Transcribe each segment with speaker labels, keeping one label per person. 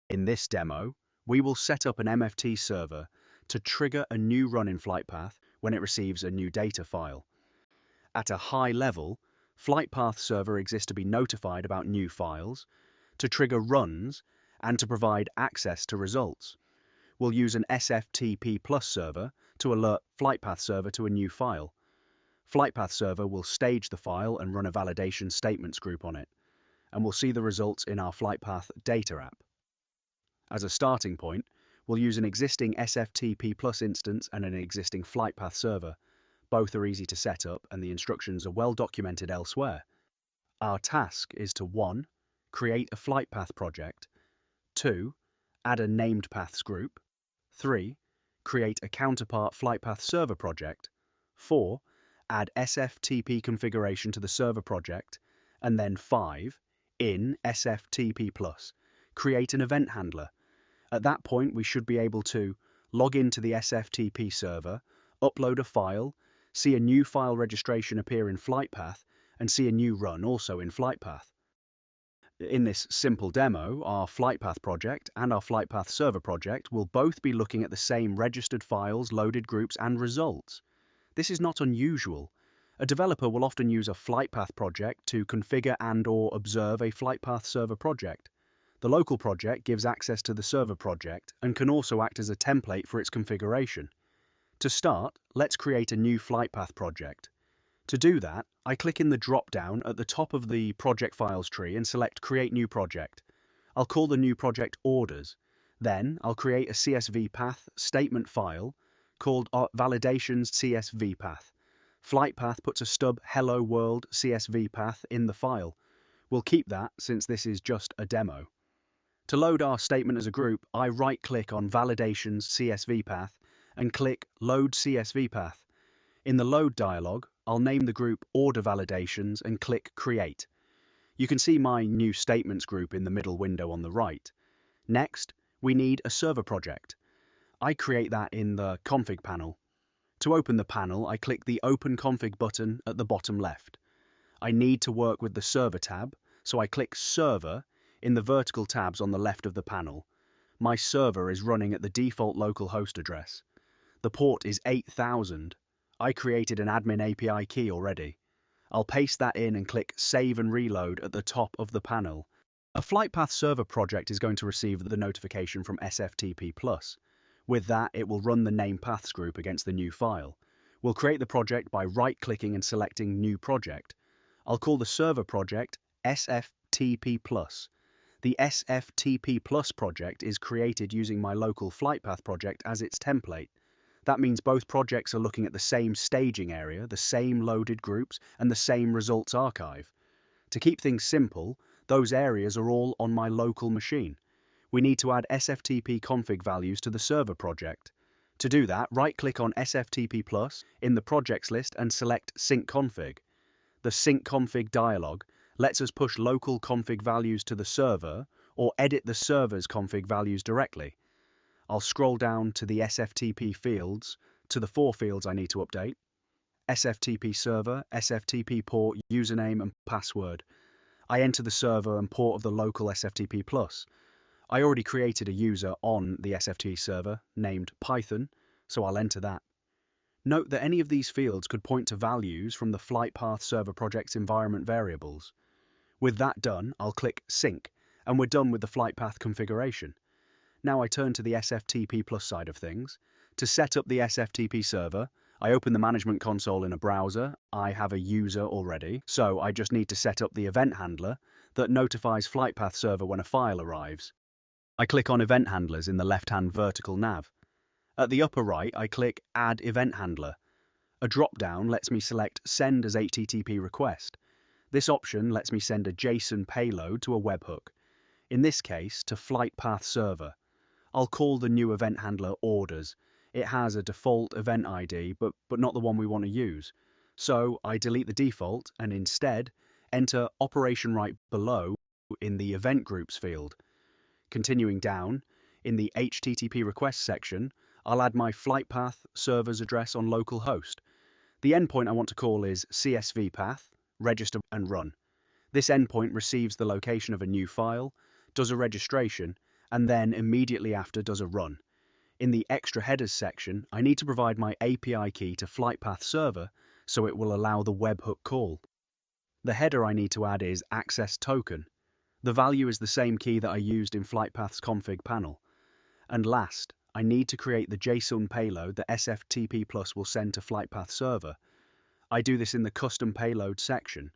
Speaker 1: In this demo, we will set up an MFT server to trigger a new run in FlightPath when it receives a new data file. At a high level, FlightPath Server exists to be notified about new files, to trigger runs, and to provide access to results. We'll use an SFTPPlus server to alert FlightPath Server to a new file. FlightPath Server will stage the file and run a validation statements group on it, and we'll see the results in our FlightPath data app. As a starting point, we'll use an existing SFTPPlus instance and an existing FlightPath server. Both are easy to set up and the instructions are well documented elsewhere. Our task is to 1. Create a FlightPath project, 2. Add a named paths group, 3. Create a counterpart FlightPath server project, 4. Add SFTP configuration to the server project, and then 5. In SFTPPlus, create an event handler. At that point, we should be able to log into the SFTP server, upload a file, see a new file registration appear in FlightPath, and see a new run also in FlightPath. In this simple demo, our FlightPath project and our FlightPath server project will both be looking at the same registered files, loaded groups, and results. This is not unusual. A developer will often use a FlightPath project to configure and/or observe a FlightPath server project. The local project gives access to the server project and can also act as a template for its configuration. To start, let's create a new FlightPath project. To do that, I click in the drop-down at the top of the project files tree and select Create New Project. I'll call the new project Orders. Then I'll create a CSV path statement file called Validations CSV path. FlightPath puts a stub Hello World CSV path in the file. We'll keep that since this is just a demo. To load our statement as a group, I right-click on Validations CSV path and click Load CSV path. In the Load dialog, I'll name the group Order Validations and click Create. You can see my new statements group in the middle window on the right. Next, we need a server project. I create that in the Config panel. To open the panel, I click the Open Config button at the bottom left. I need to work with the Server tab, so I click Server in the vertical tabs on the left of the panel. My server is running at the default local host address. The port is 8000. I created an admin API key already. I'll paste that in and click Save and Reload at the top of the panel. A FlightPath server project is going to receive the notification from SFTPPlus. With that, it will run the name paths group against the new file. We'll create the project by right-clicking and selecting New Project. I'll call the server project SFTPPlus. The SFTPPlus project is created using my local FlightPath project as its template. That means both projects are looking at the same staging area, the same loaded groups, and the same results archive. To keep things simple, those areas are all on my local machine. We need to add SFTP config values to the server project. To do that, right-click on SFTPPlus in the projects list and select Sync Config. The Sync Config dialog lets us push local config values to the server or edit the server's config values directly. I'll scroll down to the SFTP fields, to the 4 fields I need to update: SFTP server, SFTP port, username and password. I enter the server and port of the local SFTPPlus. I already created a user on the SFTP server named Python, so I'll enter that. Note that any of these fields could point to values from the FlightPath server project's environment variables. With that done, I'll click Sync, and we're done with the FlightPath configuration. Now I turn to the SFTPPlus side of things. To set up the SFTP server, I open the management console in a browser. I have a user already, so I just need to set up the event handler that notifies FlightPath server when a file arrives. I click on Event Handlers in the left-hand vertical nav. At the upper right, I click Add Event Handler. A drop-down lets me select Send as HTTP request. This option lets me send a JSON payload to a webhook, in this case to FlightPath server. I'll call the new event handler Orders. It has a default event ID, but not the one we want to use. So I delete the default and instead enter operation right below in the Event Groups field. Continuing down, in the HTTP request section, I'll add my FlightPath server's address on localhost. The endpoint I want to call is CSV path, register and run. This endpoint receives the location of a new file, does a registration, and then immediately after does a run. In the extra headers section, I need to provide my API key to FlightPath Server so it will allow the webhook call. The header I need to add is access token. The value is the same key that I used in FlightPath's config panel. And last, I need to create the JSON payload that SFTPPlus will send to FlightPath Server. I do this in the custom payload section.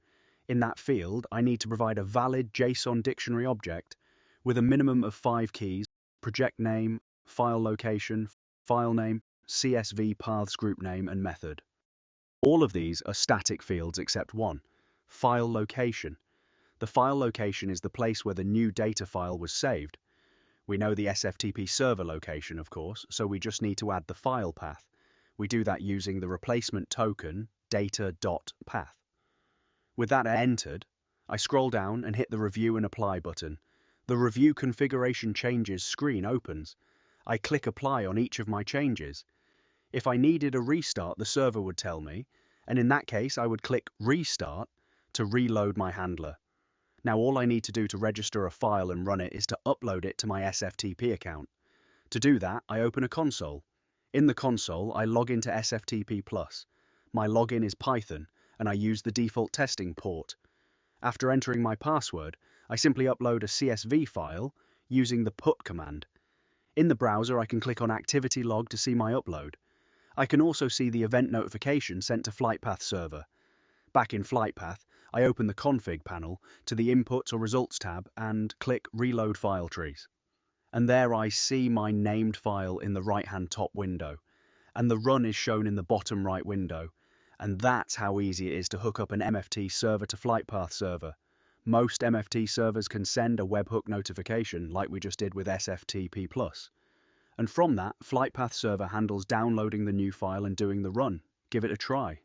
Speaker 1: In that field, I need to provide a valid JSON dictionary object with a minimum of 5 keys: project name, file location, file name, CSV paths group name, and method. All of these are static fields except one: file location. The file location is the place where the new data file was saved. We know the SFTP server location, of course, so we just need to add the file path. We do that using the replacement token data.path. With that entered, I scroll down and hit the Review and Apply button. The Review Configuration Changes screen opens. I click Apply on each of my changes. If I needed a restart, the server would tell me, and in that case I would click Restart to reload my handler. Now all I need to do to register a file and run it is to upload it to my SFTP account. To do that, I open a console. In the console, I log into SFTPPlus. My login is Python, and I use the default testing port. After entering my password, I simply upload a CSV file using the put command. In the browser, I can click on Activity Log to see my upload. I can also see the event notification sent to FlightPath Server. Back in FlightPath, I open the Config panel to the Inputs or Results tab and click Reload File Trees. And there I see my named file in the right-hand top window, and the run is shown in the bottom right window. And that's how easy it is to hook up an MFT server to FlightPath Server. Most MFT servers can send a webhook notification like we just did with SFTPPlus. And from that, FlightPath Server handles downloading the new file and doing the run. Give it a try.